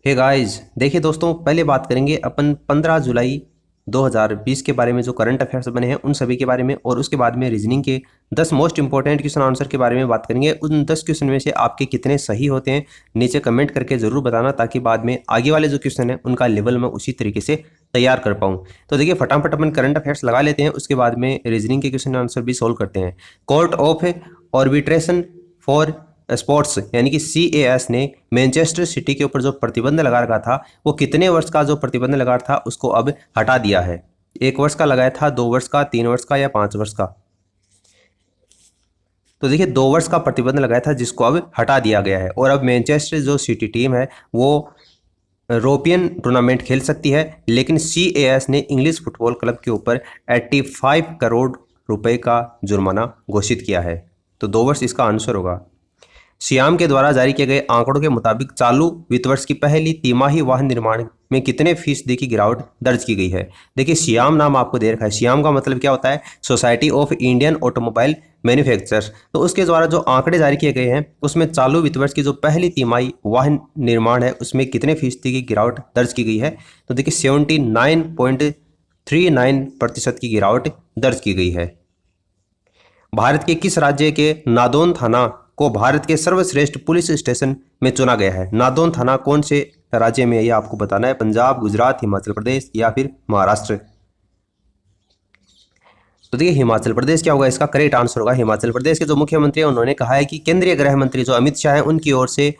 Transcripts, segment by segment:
Hey guys, देखिए दोस्तों, पहले बात करेंगे अपन 15 जुलाई 2020 के बारे में जो करंट अफेयर्स बने हैं उन सभी के बारे में, और उसके बाद में रीजनिंग के 10 मोस्ट इंपॉर्टेंट क्वेश्चन आंसर के बारे में बात करेंगे। उन 10 क्वेश्चन में से आपके कितने सही होते हैं नीचे कमेंट करके ज़रूर बताना, ताकि बाद में आगे वाले जो क्वेश्चन हैं उनका लेवल मैं उसी तरीके से तैयार कर पाऊँ। तो देखिए, फटाफट अपन करंट अफेयर्स लगा लेते हैं, उसके बाद में रीजनिंग के क्वेश्चन आंसर भी सोल्व करते हैं। Court of arbitration for sports यानी कि CAS ने मैनचेस्टर सिटी के ऊपर जो प्रतिबंध लगा रखा था, वो कितने वर्ष का जो प्रतिबंध लगा था उसको अब हटा दिया है। 1 वर्ष का लगाया था, 2 वर्ष का, 3 वर्ष का या 5 वर्ष का? तो देखिए, 2 वर्ष का प्रतिबंध लगाया था जिसको अब हटा दिया गया है, और अब मैनचेस्टर जो सिटी टीम है वो यूरोपियन टूर्नामेंट खेल सकती है। लेकिन CAS ने इंग्लिश फुटबॉल क्लब के ऊपर 85 करोड़ रुपए का जुर्माना घोषित किया है। तो 2 वर्ष इसका आंसर होगा। सियाम के द्वारा जारी किए गए आंकड़ों के मुताबिक चालू वित्त वर्ष की पहली तिमाही वाहन निर्माण में कितने फीसदी की गिरावट दर्ज की गई है? देखिए, सियाम नाम आपको दे रखा है। सियाम का मतलब क्या होता है? Society of Indian automobile manufacturers. तो उसके द्वारा जो आंकड़े जारी किए गए हैं उसमें चालू वित्त वर्ष की जो पहली तिमाही वाहन निर्माण है उसमें कितने फीसदी की गिरावट दर्ज की गई है? तो देखिए, 79.39% की गिरावट दर्ज की गई है। भारत के किस राज्य के नादौन थाना को भारत के सर्वश्रेष्ठ पुलिस स्टेशन में चुना गया है? नादौन थाना कौन से राज्य में है ये आपको बताना है। पंजाब, गुजरात, हिमाचल प्रदेश या फिर महाराष्ट्र? तो देखिए, हिमाचल प्रदेश क्या होगा? इसका करेक्ट आंसर होगा हिमाचल प्रदेश के जो मुख्यमंत्री हैं उन्होंने कहा है कि केंद्रीय गृह मंत्री जो अमित शाह हैं उनकी ओर से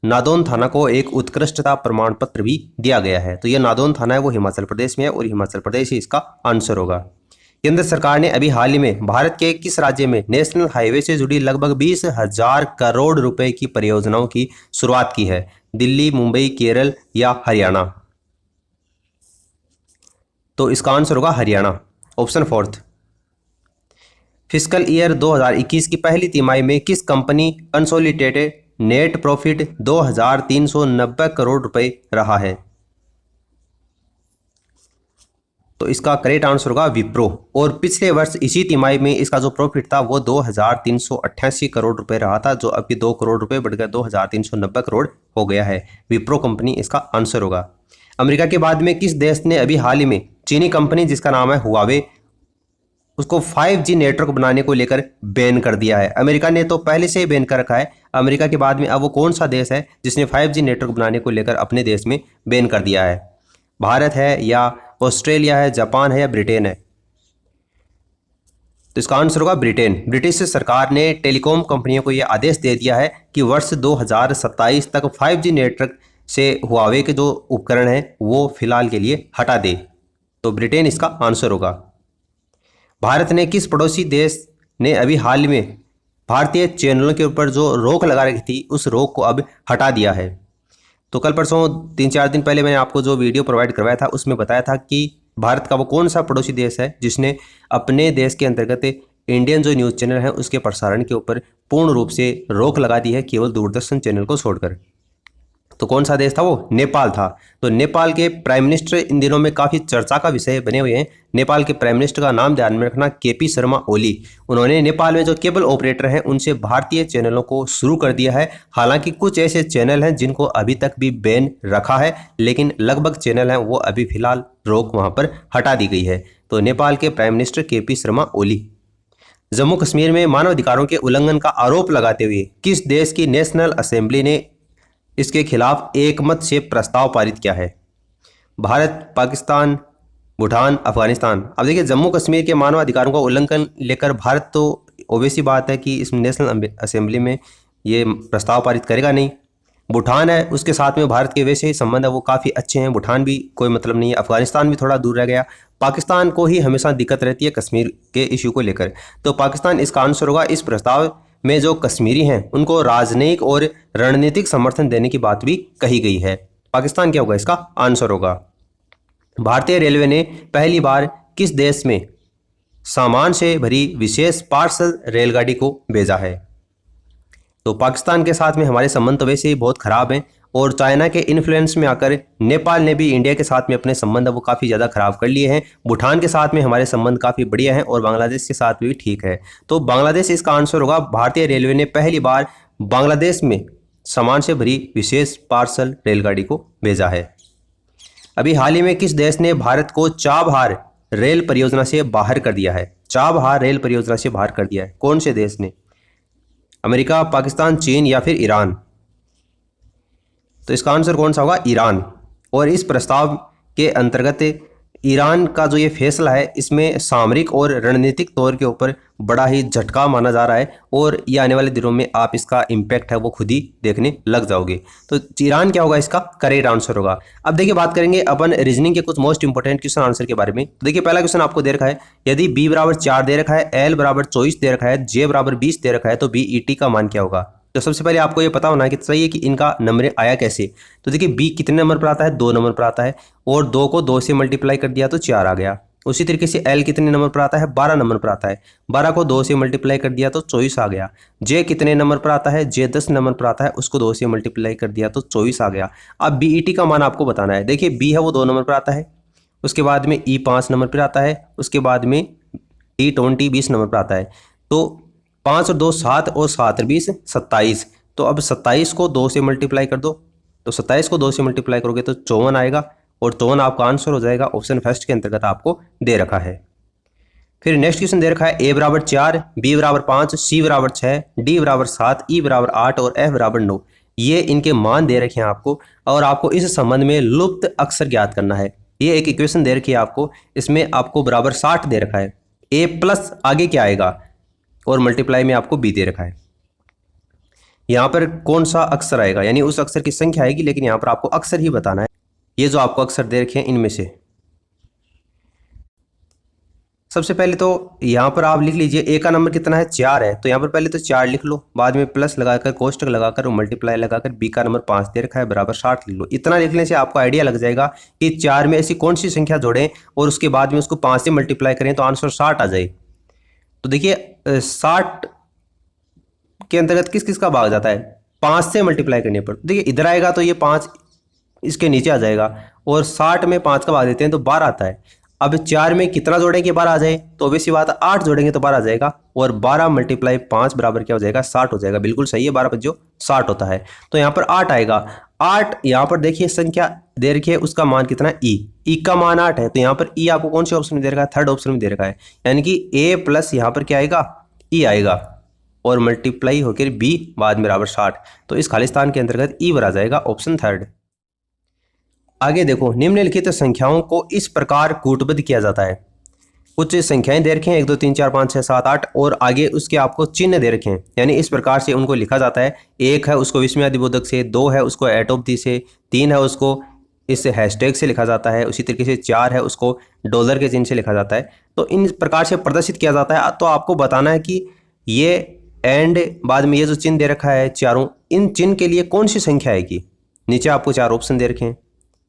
नादौन थाना को एक उत्कृष्टता प्रमाण पत्र भी दिया गया है। तो यह नादौन थाना है वो हिमाचल प्रदेश में है, और हिमाचल प्रदेश ही इसका आंसर होगा। केंद्र सरकार ने अभी हाल ही में भारत के किस राज्य में नेशनल हाईवे से जुड़ी लगभग 20,000 करोड़ रुपए की परियोजनाओं की शुरुआत की है? दिल्ली, मुंबई, केरल या हरियाणा? तो इसका आंसर होगा Haryana, option fourth. Fiscal year 2021 की पहली तिमाही में किस company consolidated net profit 2,390 crore रुपए रहा है? तो इसका करेक्ट आंसर होगा विप्रो, और पिछले वर्ष इसी तिमाही में इसका जो प्रॉफिट था वो 2,388 करोड़ रुपए रहा था, जो अभी 2 करोड़ रुपए बढ़कर 2,390 करोड़ हो गया है। विप्रो कंपनी इसका आंसर होगा। अमेरिका के बाद में किस देश ने अभी हाल ही में चीनी कंपनी जिसका नाम है हुआवे उसको 5G नेटवर्क बनाने को लेकर बैन कर दिया है? अमेरिका ने तो पहले से ही बैन कर रखा है। अमेरिका के बाद में अब वो कौन सा देश है जिसने 5G नेटवर्क बनाने को लेकर अपने देश में बैन कर दिया है? भारत है या ऑस्ट्रेलिया है, जापान है या ब्रिटेन है? तो इसका आंसर होगा ब्रिटेन। ब्रिटिश सरकार ने टेलीकॉम कंपनियों को यह आदेश दे दिया है कि वर्ष 2027 तक 5G नेटवर्क से हुआवे के जो उपकरण हैं वो फिलहाल के लिए हटा दे। तो ब्रिटेन इसका आंसर होगा। भारत ने किस पड़ोसी देश ने अभी हाल में भारतीय चैनलों के ऊपर जो रोक लगा रखी थी उस रोक को अब हटा दिया है? तो कल परसों 3-4 दिन पहले मैंने आपको जो वीडियो प्रोवाइड करवाया था उसमें बताया था कि भारत का वो कौन सा पड़ोसी देश है जिसने अपने देश के अंतर्गत इंडियन जो न्यूज़ चैनल है उसके प्रसारण के ऊपर पूर्ण रूप से रोक लगा दी है, केवल दूरदर्शन चैनल को छोड़कर। तो कौन सा देश था वो? नेपाल था। तो नेपाल के प्राइम मिनिस्टर इन दिनों में काफ़ी चर्चा का विषय बने हुए हैं। नेपाल के प्राइम मिनिस्टर का नाम ध्यान में रखना, KP शर्मा ओली। उन्होंने नेपाल में जो केबल ऑपरेटर हैं उनसे भारतीय चैनलों को शुरू कर दिया है। हालांकि कुछ ऐसे चैनल हैं जिनको अभी तक भी बैन रखा है, लेकिन लगभग चैनल हैं वो अभी फिलहाल रोक वहां पर हटा दी गई है। तो नेपाल के prime minister KP Sharma Oli. Jammu Kashmir में मानवाधिकारों के उल्लंघन का आरोप लगाते हुए किस देश की नेशनल असेंबली ने इसके खिलाफ एकमत से प्रस्ताव पारित किया है? भारत, पाकिस्तान, भूटान, अफगानिस्तान? अब देखिए, जम्मू कश्मीर के मानवाधिकारों का उल्लंघन लेकर भारत तो ओबीसी बात है कि इस नेशनल असेंबली में ये प्रस्ताव पारित करेगा नहीं। भूटान है, उसके साथ में भारत के वैसे ही संबंध है वो काफ़ी अच्छे हैं, भूटान भी कोई मतलब नहीं है। अफगानिस्तान भी थोड़ा दूर रह गया। पाकिस्तान को ही हमेशा दिक्कत रहती है कश्मीर के इशू को लेकर। तो पाकिस्तान इसका आंसर होगा। इस प्रस्ताव में जो कश्मीरी हैं उनको राजनयिक और रणनीतिक समर्थन देने की बात भी कही गई है। पाकिस्तान क्या होगा? इसका आंसर होगा। भारतीय रेलवे ने पहली बार किस देश में सामान से भरी विशेष पार्सल रेलगाड़ी को भेजा है? तो पाकिस्तान के साथ में हमारे संबंध तो वैसे ही बहुत खराब हैं, और चाइना के इन्फ्लुएंस में आकर नेपाल ने भी इंडिया के साथ में अपने संबंध वो काफ़ी ज़्यादा खराब कर लिए हैं। भूटान के साथ में हमारे संबंध काफ़ी बढ़िया हैं, और बांग्लादेश के साथ भी ठीक है। तो बांग्लादेश इसका आंसर होगा। भारतीय रेलवे ने पहली बार बांग्लादेश में सामान से भरी विशेष पार्सल रेलगाड़ी को भेजा है। अभी हाल ही में किस देश ने भारत को चाबहार रेल परियोजना से बाहर कर दिया है? चाबहार रेल परियोजना से बाहर कर दिया है, कौन से देश ने? अमेरिका, पाकिस्तान, चीन या फिर ईरान? तो इसका आंसर कौन सा होगा? ईरान। और इस प्रस्ताव के अंतर्गत ईरान का जो ये फैसला है इसमें सामरिक और रणनीतिक तौर के ऊपर बड़ा ही झटका माना जा रहा है और ये आने वाले दिनों में आप इसका इम्पैक्ट है वो खुद ही देखने लग जाओगे। तो ईरान क्या होगा? इसका करेक्ट आंसर होगा। अब देखिए बात करेंगे अपन रीजनिंग के कुछ मोस्ट इंपोर्टेंट क्वेश्चन आंसर के बारे में। तो देखिए पहला क्वेश्चन आपको दे रखा है, यदि b बराबर 4 दे रखा है, l बराबर 24 दे रखा है, j बराबर 20 दे रखा है, तो BET का मान क्या होगा? तो सबसे पहले आपको ये पता होना है चाहिए कि इनका नंबर आया कैसे। तो देखिए b कितने नंबर पर आता है? 2 नंबर पर आता है, और 2 को 2 से मल्टीप्लाई कर दिया तो 4 आ गया। उसी तरीके से l कितने नंबर पर आता है? 12 नंबर पर आता है, 12 को 2 से मल्टीप्लाई कर दिया तो 24 आ गया। j कितने नंबर पर आता है? j 10 नंबर पर आता है, उसको 2 से मल्टीप्लाई कर दिया तो 24 आ गया। अब BET का मान आपको बताना है। देखिए b है वो 2 नंबर पर आता है, उसके बाद में e 5 नंबर पर आता है, उसके बाद में d 20 नंबर पर आता है। तो 5 और 2 7 और 7 और 20 27। तो अब 27 को 2 से मल्टीप्लाई कर दो, तो 27 को 2 से मल्टीप्लाई करोगे तो 54 आएगा, और 54 आपका आंसर हो जाएगा। ऑप्शन फर्स्ट के अंतर्गत आपको दे रखा है। फिर नेक्स्ट क्वेश्चन दे रखा है a बराबर 4, b बराबर 5, c बराबर 6, d बराबर 7, e बराबर 8 और f बराबर 9। ये इनके मान दे रखे हैं आपको, और आपको इस संबंध में लुप्त अक्षर ज्ञात करना है। ये एक इक्वेशन दे रखी है आपको, इसमें आपको बराबर 60 दे रखा है, a प्लस आगे क्या आएगा, और मल्टीप्लाई में आपको b दे रखा है। यहाँ पर कौन सा अक्षर आएगा, यानी उस अक्षर की संख्या आएगी, लेकिन यहाँ पर आपको अक्षर ही बताना है। ये जो आपको अक्षर दे रखे हैं इनमें से सबसे पहले तो यहाँ पर आप लिख लीजिए a का नंबर कितना है? 4 है, तो यहाँ पर पहले तो 4 लिख लो, बाद में प्लस लगाकर कोष्टक लगाकर और मल्टीप्लाई लगाकर b का नंबर 5 दे रखा है बराबर 60 लिख लो। इतना लिखने से आपको आइडिया लग जाएगा कि 4 में ऐसी कौन सी संख्या जोड़ें और उसके बाद में उसको 5 से मल्टीप्लाई करें तो आंसर 60 आ जाए। तो देखिए 60 के अंतर्गत किस किस का भाग जाता है? 5 से मल्टीप्लाई करने पर। देखिए इधर आएगा तो ये 5 इसके नीचे आ जाएगा, और 60 में 5 का भाग देते हैं तो 12 आता है। अब 4 में कितना जोड़ेंगे 12 आ जाए? तो ऑब्वियसली बात है 8 जोड़ेंगे तो 12 आ जाएगा, और 12 मल्टीप्लाई 5 बराबर क्या हो जाएगा? 60 हो जाएगा। बिल्कुल सही है, 12 5 60 होता है, तो यहाँ पर 8 आएगा। 8 यहाँ पर देखिए संख्या दे रखी है, उसका मान कितना है? ई का मान 8 है, तो यहाँ पर ई आपको कौन से ऑप्शन में दे रखा है? थर्ड ऑप्शन में दे रखा है, यानी कि a प्लस यहाँ पर क्या आएगा? ई आएगा, और मल्टीप्लाई होकर b बाद में बराबर 60। तो इस खालिस्तान के अंतर्गत ई भरा जाएगा, ऑप्शन थर्ड। आगे देखो, निम्नलिखित संख्याओं को इस प्रकार कूटबद्ध किया जाता है। कुछ संख्याएं दे रखे हैं 1 2 3 4 5 6 7 8, और आगे उसके आपको चिन्ह दे रखे हैं, यानी इस प्रकार से उनको लिखा जाता है। 1 है उसको विस्मयादिबोधक से, 2 है उसको एट ऑफ दी से, 3 है उसको इस हैशटैग से लिखा जाता है, उसी तरीके से 4 है उसको डॉलर के चिन्ह से लिखा जाता है। तो इन प्रकार से प्रदर्शित किया जाता है। तो आपको बताना है कि ये एंड बाद में ये जो चिन्ह दे रखा है चारों, इन चिन्ह के लिए कौन सी संख्या आएगी? नीचे आपको 4 ऑप्शन दे रखे हैं,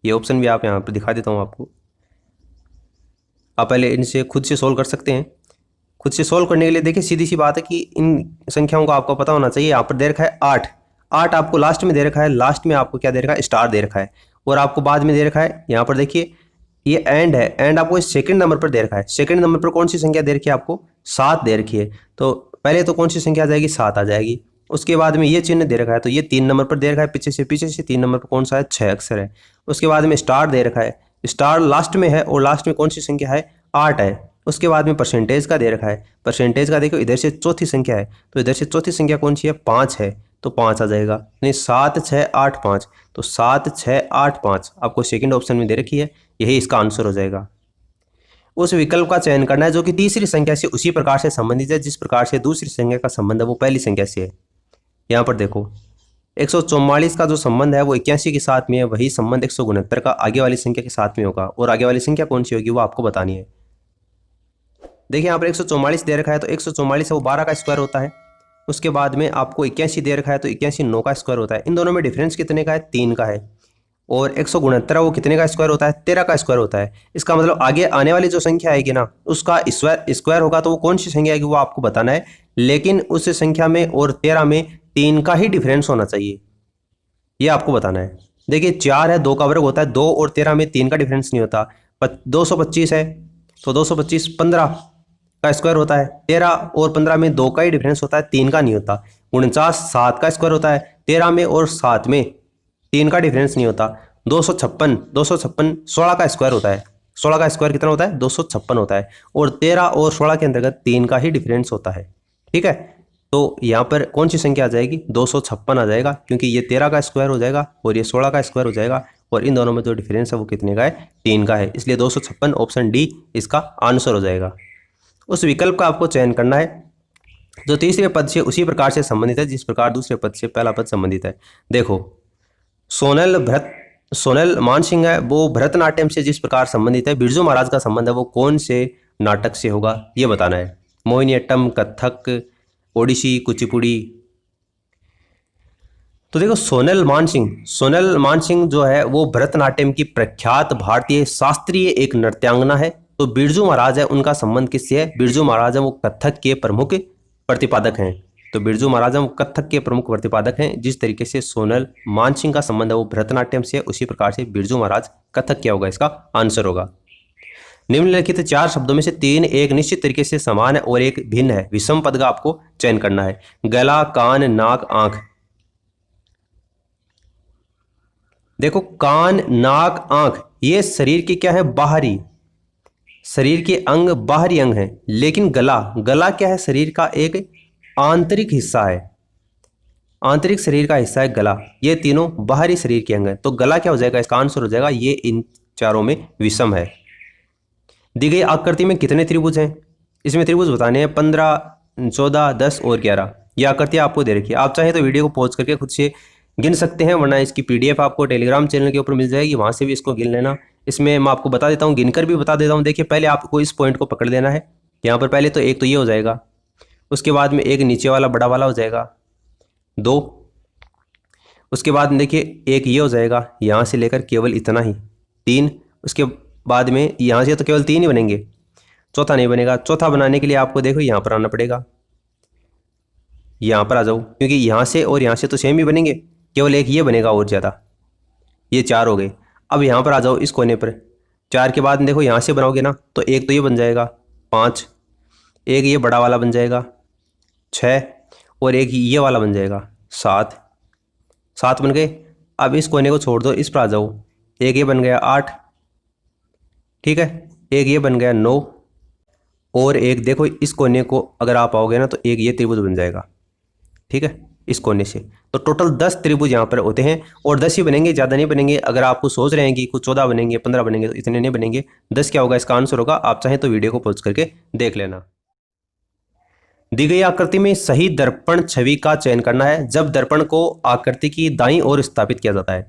ये ऑप्शन भी आप यहाँ पर दिखा देता हूँ आपको। आप पहले इनसे खुद से सोल्व कर सकते हैं। खुद से सोल्व करने के लिए देखिए सीधी सी बात है कि इन संख्याओं को आपको पता होना चाहिए। यहाँ पर दे रखा है 8, 8 आपको लास्ट में दे रखा है, लास्ट में आपको क्या दे रखा है? स्टार दे रखा है, और आपको बाद में दे रखा है यहाँ पर देखिए ये एंड है, एंड आपको सेकंड नंबर पर दे रखा है। सेकंड नंबर पर कौन सी संख्या दे रखी है? आपको 7 दे रखी है। तो पहले तो कौन सी संख्या आ जाएगी? 7 आ जाएगी। उसके बाद में ये चिन्ह दे रखा है, तो ये 3 नंबर पर दे रखा है, पीछे से 3 नंबर पर कौन सा है? 6 अक्षर है। उसके बाद में स्टार दे रखा है, स्टार लास्ट में है, और लास्ट में कौन सी संख्या है? 8 है। उसके बाद में परसेंटेज का दे रखा है, परसेंटेज का देखो इधर से चौथी संख्या है, तो इधर से चौथी संख्या कौन सी है? 5 है, तो 5 आ जाएगा। नहीं 7 6 8 5, तो 7 6 8 5 आपको सेकंड ऑप्शन में दे रखी है, यही इसका आंसर हो जाएगा। उस विकल्प का चयन करना है जो कि तीसरी संख्या से उसी प्रकार से संबंधित है जिस प्रकार से दूसरी संख्या का संबंध है वो पहली संख्या से है। यहाँ पर देखो 144 का जो संबंध है वो 81 के साथ में है, वही संबंध 169 का आगे वाली संख्या के साथ में होगा, और आगे वाली संख्या कौन सी होगी वो आपको बतानी है। देखिए यहाँ पर 144 दे रखा है, तो 144 है वो 12 का स्क्वायर होता है। उसके बाद में आपको 81 दे रखा है, तो 81 9 का स्क्वायर होता है। इन दोनों में डिफरेंस कितने का है? 3 का है। और 169 वो कितने का स्क्वायर होता है? 13 का स्क्वायर होता है। इसका मतलब आगे आने वाली जो संख्या आएगी ना उसका स्क्वायर होगा, तो वो कौन सी संख्या आएगी वो आपको बताना है। लेकिन उस संख्या में और 13 में 3 का ही डिफरेंस होना चाहिए, ये आपको बताना है। देखिए 4 है, 2 का वर्ग होता है, 2 और 13 में 3 का डिफरेंस नहीं होता। 225 है, तो 225 15 का स्क्वायर होता है। 13 और 15 में 2 का ही डिफरेंस होता है, 3 का नहीं होता। 49 7 का स्क्वायर होता है, 13 में और 7 में 3 का डिफरेंस नहीं होता। 256 16 का स्क्वायर होता है। 16 का स्क्वायर कितना होता है? 256 होता है। और 13 और 16 के अंतर्गत 3 का ही डिफरेंस होता है। ठीक है, तो यहाँ पर कौन सी संख्या आ जाएगी? 256 आ जाएगा, क्योंकि ये 13 का स्क्वायर हो जाएगा और ये 16 का स्क्वायर हो जाएगा, और इन दोनों में जो डिफरेंस है वो कितने का है? 3 का है। इसलिए 256 ऑप्शन डी इसका आंसर हो जाएगा। उस विकल्प का आपको चयन करना है जो तीसरे पद से उसी प्रकार से संबंधित है जिस प्रकार दूसरे पद से पहला पद संबंधित है। देखो, सोनल मानसिंह है, वो भरतनाट्यम से जिस प्रकार संबंधित है, बिरजू महाराज का संबंध है वो कौन से नाटक से होगा, ये बताना है। मोहिनीअट्टम, कथक, ओडिसी, कुचिपुड़ी। तो देखो, सोनल मानसिंह जो है वो भरतनाट्यम की प्रख्यात भारतीय शास्त्रीय एक नृत्यांगना है। तो बिरजू महाराज है, उनका संबंध किससे है? बिरजू महाराज है वो कथक के प्रमुख प्रतिपादक हैं। तो बिरजू महाराज वो कथक के प्रमुख प्रतिपादक हैं। जिस तरीके से सोनल मानसिंह का संबंध है वो भरतनाट्यम से, उसी प्रकार से बिरजू महाराज कथक क्या होगा? इसका आंसर होगा। निम्नलिखित 4 शब्दों में से 3 एक निश्चित तरीके से समान है और एक भिन्न है। विषम पद का आपको चयन करना है। गला, कान, नाक, आंख। देखो, कान, नाक, आंख ये शरीर की क्या है? बाहरी, शरीर के अंग, बाहरी अंग हैं। लेकिन गला क्या है? शरीर का एक आंतरिक हिस्सा है, आंतरिक शरीर का हिस्सा है गला। ये तीनों बाहरी शरीर के अंग हैं। तो गला क्या हो जाएगा? इसका आंसर हो जाएगा ये इन चारों में विषम है। दी गई आकृति में कितने त्रिभुज हैं? इसमें त्रिभुज बताने हैं 15, 14, 10 और 11। ये आकृतियाँ आपको दे रखी है। आप चाहे तो वीडियो को पॉज करके खुद से गिन सकते हैं, वरना इसकी PDF आपको टेलीग्राम चैनल के ऊपर मिल जाएगी, वहाँ से भी इसको गिन लेना। इसमें मैं आपको बता देता हूँ, गिनकर भी बता देता हूँ। देखिए, पहले आपको इस पॉइंट को पकड़ लेना है। यहाँ पर पहले तो एक तो ये हो जाएगा, उसके बाद में एक नीचे वाला बड़ा वाला हो जाएगा 2, उसके बाद देखिए एक ये हो जाएगा, यहाँ से लेकर केवल इतना ही 3, उसके बाद में यहाँ से तो केवल 3 ही बनेंगे, चौथा नहीं बनेगा। चौथा बनाने के लिए आपको देखो यहाँ पर आना पड़ेगा, यहाँ पर आ जाओ, क्योंकि यहाँ से और यहाँ से तो सेम ही बनेंगे, केवल एक ये बनेगा और ज़्यादा। ये 4 हो गए। अब यहाँ पर आ जाओ इस कोने पर, 4 के बाद देखो यहाँ से बनाओगे ना तो एक तो ये बन जाएगा 5, एक ये बड़ा वाला बन जाएगा 6, और एक ये वाला बन जाएगा 7। 7 बन गए। अब इस कोने को छोड़ दो, इस पर आ जाओ, एक ये बन गया 8, ठीक है, एक ये बन गया 9, और एक देखो इस कोने को अगर आप आओगे ना तो एक ये त्रिभुज बन जाएगा, ठीक है, इस कोने से। तो टोटल 10 त्रिभुज यहाँ पर होते हैं, और 10 ही बनेंगे, ज़्यादा नहीं बनेंगे। अगर आपको सोच रहे हैं कि कुछ 14 बनेंगे, 15 बनेंगे, तो इतने नहीं बनेंगे। 10 क्या होगा? इसका आंसर होगा। आप चाहें तो वीडियो को पॉज करके देख लेना। दी गई आकृति में सही दर्पण छवि का चयन करना है जब दर्पण को आकृति की दाईं ओर स्थापित किया जाता है।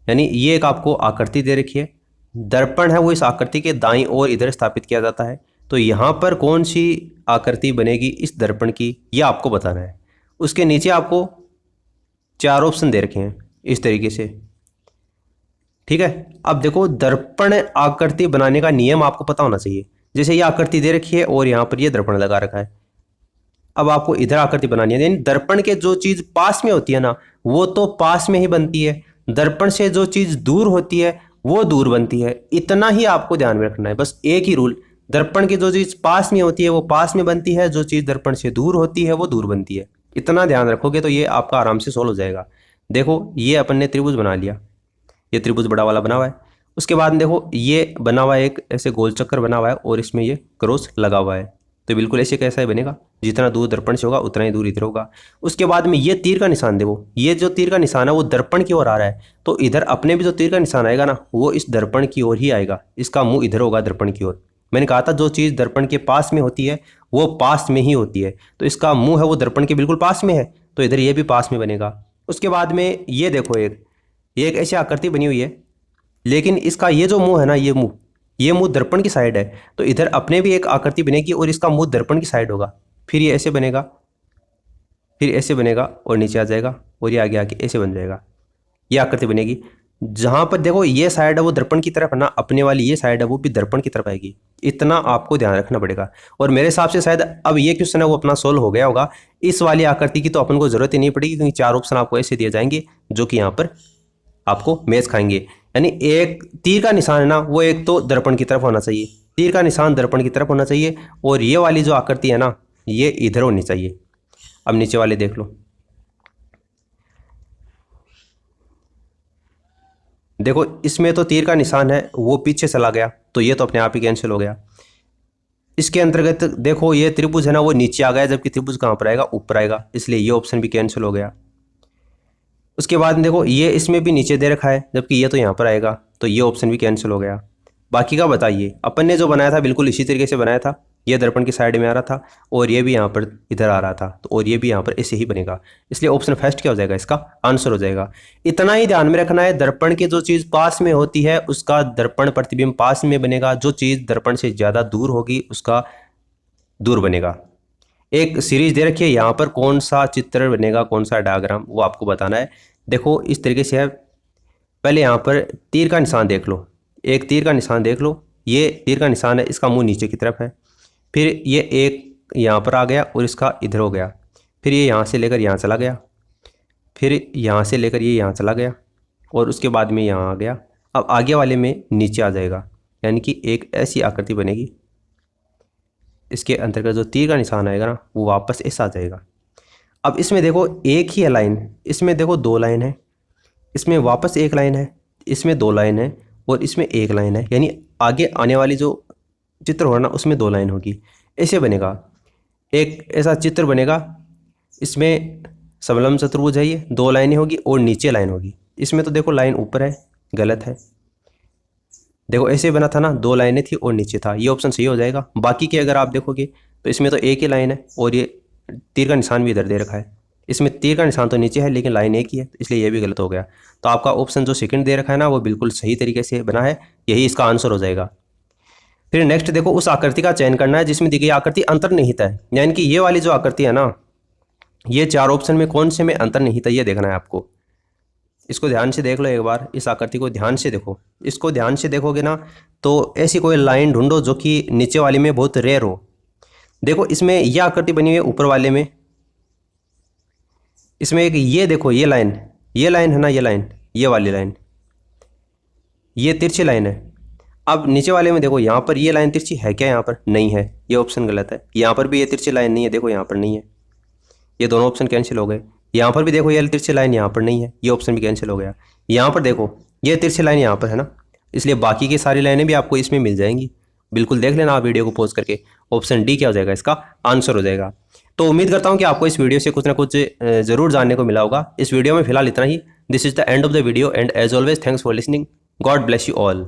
यानी ये एक आपको आकृति दे रखी है, दर्पण है वो इस आकृति के दाईं ओर इधर स्थापित किया जाता है। तो यहाँ पर कौन सी आकृति बनेगी इस दर्पण की, यह आपको बताना है। उसके नीचे आपको 4 ऑप्शन दे रखे हैं इस तरीके से, ठीक है। अब देखो, दर्पण आकृति बनाने का नियम आपको पता होना चाहिए। जैसे ये आकृति दे रखी है और यहाँ पर ये दर्पण लगा रखा है। अब आपको इधर आकृति बनानी है, यानी दर्पण के जो चीज़ पास में होती है ना वो तो पास में ही बनती है, दर्पण से जो चीज़ दूर होती है वो दूर बनती है। इतना ही आपको ध्यान में रखना है, बस एक ही रूल। दर्पण की जो चीज़ पास में होती है वो पास में बनती है, जो चीज़ दर्पण से दूर होती है वो दूर बनती है। इतना ध्यान रखोगे तो ये आपका आराम से सोल्व हो जाएगा। देखो, ये अपन ने त्रिभुज बना लिया, ये त्रिभुज बड़ा वाला बना हुआ है। उसके बाद देखो ये बना हुआ है, एक ऐसे गोल चक्कर बना हुआ है और इसमें ये क्रॉस लगा हुआ है। तो बिल्कुल ऐसे कैसा ही बनेगा, जितना दूर दर्पण से होगा उतना ही दूर इधर होगा। उसके बाद में ये तीर का निशान देखो, ये जो तीर का निशान है वो दर्पण की ओर आ रहा है, तो इधर अपने भी जो तीर का निशान आएगा ना वो इस दर्पण की ओर ही आएगा। इसका मुंह इधर होगा दर्पण की ओर। मैंने कहा था जो चीज़ दर्पण के पास में होती है वो पास में ही होती है, तो इसका मुंह है वो दर्पण के बिल्कुल पास में है, तो इधर ये भी पास में बनेगा। उसके बाद में ये देखो, एक ऐसी आकृति बनी हुई है, लेकिन इसका ये जो मुंह है ना, ये मुंह दर्पण की साइड है, तो इधर अपने भी एक आकृति बनेगी और इसका मुंह दर्पण की साइड होगा। फिर ये ऐसे बनेगा, फिर ऐसे बनेगा और नीचे आ जाएगा, और ये आगे आके ऐसे बन जाएगा। ये आकृति बनेगी। जहाँ पर देखो ये साइड है वो दर्पण की तरफ है ना, अपने वाली ये साइड है वो भी दर्पण की तरफ आएगी। इतना आपको ध्यान रखना पड़ेगा। और मेरे हिसाब से शायद अब ये क्वेश्चन है वो अपना सोल्व हो गया होगा। इस वाली आकृति की तो अपन को जरूरत ही नहीं पड़ेगी, क्योंकि 4 ऑप्शन आपको ऐसे दिए जाएंगे जो कि यहाँ पर आपको मैच खाएंगे। यानी एक तीर का निशान है ना वो एक तो दर्पण की तरफ होना चाहिए, तीर का निशान दर्पण की तरफ होना चाहिए, और ये वाली जो आकृति है ना ये इधर होनी चाहिए। अब नीचे वाले देख लो, देखो इसमें तो तीर का निशान है वो पीछे चला गया, तो ये तो अपने आप ही कैंसिल हो गया। इसके अंतर्गत देखो ये त्रिभुज है ना वो नीचे आ गया, जबकि त्रिभुज कहाँ पर आएगा, ऊपर आएगा, इसलिए ये ऑप्शन भी कैंसिल हो गया। उसके बाद देखो ये इसमें भी नीचे दे रखा है, जबकि ये तो यहाँ पर आएगा, तो ये ऑप्शन भी कैंसिल हो गया। बाकी का बताइए, अपन ने जो बनाया था बिल्कुल इसी तरीके से बनाया था, ये दर्पण की साइड में आ रहा था और ये भी यहाँ पर इधर आ रहा था, तो और ये भी यहाँ पर ऐसे ही बनेगा, इसलिए ऑप्शन फर्स्ट क्या हो जाएगा, इसका आंसर हो जाएगा। इतना ही ध्यान में रखना है, दर्पण की जो चीज़ पास में होती है उसका दर्पण प्रतिबिंब पास में बनेगा, जो चीज़ दर्पण से ज़्यादा दूर होगी उसका दूर बनेगा। एक सीरीज दे रखी है, यहाँ पर कौन सा चित्र बनेगा, कौन सा डायग्राम, वो आपको बताना है। देखो इस तरीके से है, पहले यहाँ पर तीर का निशान देख लो, एक तीर का निशान देख लो, ये तीर का निशान है, इसका मुंह नीचे की तरफ है, फिर ये एक यहाँ पर आ गया और इसका इधर हो गया, फिर ये यहाँ से लेकर यहाँ चला गया, फिर यहाँ से लेकर ये यहाँ चला गया और उसके बाद में यहाँ आ गया। अब आगे वाले में नीचे आ जाएगा, यानी कि एक ऐसी आकृति बनेगी, इसके अंतर्गत जो तीर का निशान आएगा ना वो वापस ऐसा आ जाएगा। अब इसमें देखो एक ही है लाइन, इसमें देखो दो लाइन है, इसमें वापस एक लाइन है, इसमें दो लाइन है और इसमें एक लाइन है, यानी आगे आने वाली जो चित्र होगा ना उसमें दो लाइन होगी, ऐसे बनेगा। एक ऐसा चित्र बनेगा, इसमें समलंब चतुर्भुज है, ये दो लाइनें होगी और नीचे लाइन होगी। इसमें तो देखो लाइन ऊपर है, गलत है, देखो ऐसे बना था ना, दो लाइनें थी और नीचे था, ये ऑप्शन सही हो जाएगा। बाकी के अगर आप देखोगे तो इसमें तो एक ही लाइन है और ये तीर का निशान भी इधर दे रखा है, इसमें तीर का निशान तो नीचे है लेकिन लाइन एक ही है, इसलिए ये भी गलत हो गया। तो आपका ऑप्शन जो सेकंड दे रखा है ना वो बिल्कुल सही तरीके से बना है, यही इसका आंसर हो जाएगा। फिर नेक्स्ट देखो उस आकृति का चयन करना है जिसमें दी गई आकृति अंतर्निहित है, यानी कि ये वाली जो आकृति है ना, ये चार ऑप्शन में कौन से में अंतर्निहित है ये देखना है आपको। इसको ध्यान से देख लो एक बार, इस आकृति को ध्यान से देखो, इसको ध्यान से देखोगे ना तो ऐसी कोई लाइन ढूंढो जो कि नीचे वाले में बहुत रेयर हो। देखो इसमें यह आकृति बनी हुई है ऊपर वाले में, इसमें एक ये देखो ये लाइन है ना, ये लाइन, ये वाली लाइन, ये तिरछी लाइन है। अब नीचे वाले में देखो यहाँ पर ये लाइन तिरछी है क्या, यहाँ पर नहीं है, ये ऑप्शन गलत है। यहाँ पर भी ये तिरछी लाइन नहीं है, देखो यहाँ पर नहीं है, ये दोनों ऑप्शन कैंसिल हो गए। यहाँ पर भी देखो ये तिरछी लाइन यहाँ पर नहीं है, ये ऑप्शन भी कैंसिल हो गया। यहाँ पर देखो ये तिरछी लाइन यहाँ पर है ना, इसलिए बाकी की सारी लाइनें भी आपको इसमें मिल जाएंगी। बिल्कुल देख लेना आप वीडियो को पॉज करके, ऑप्शन डी क्या हो जाएगा, इसका आंसर हो जाएगा। तो उम्मीद करता हूँ कि आपको इस वीडियो से कुछ ना कुछ ज़रूर जानने को मिला होगा। इस वीडियो में फिलहाल इतना ही। This is the end of the video and as always thanks for listening. God bless you all.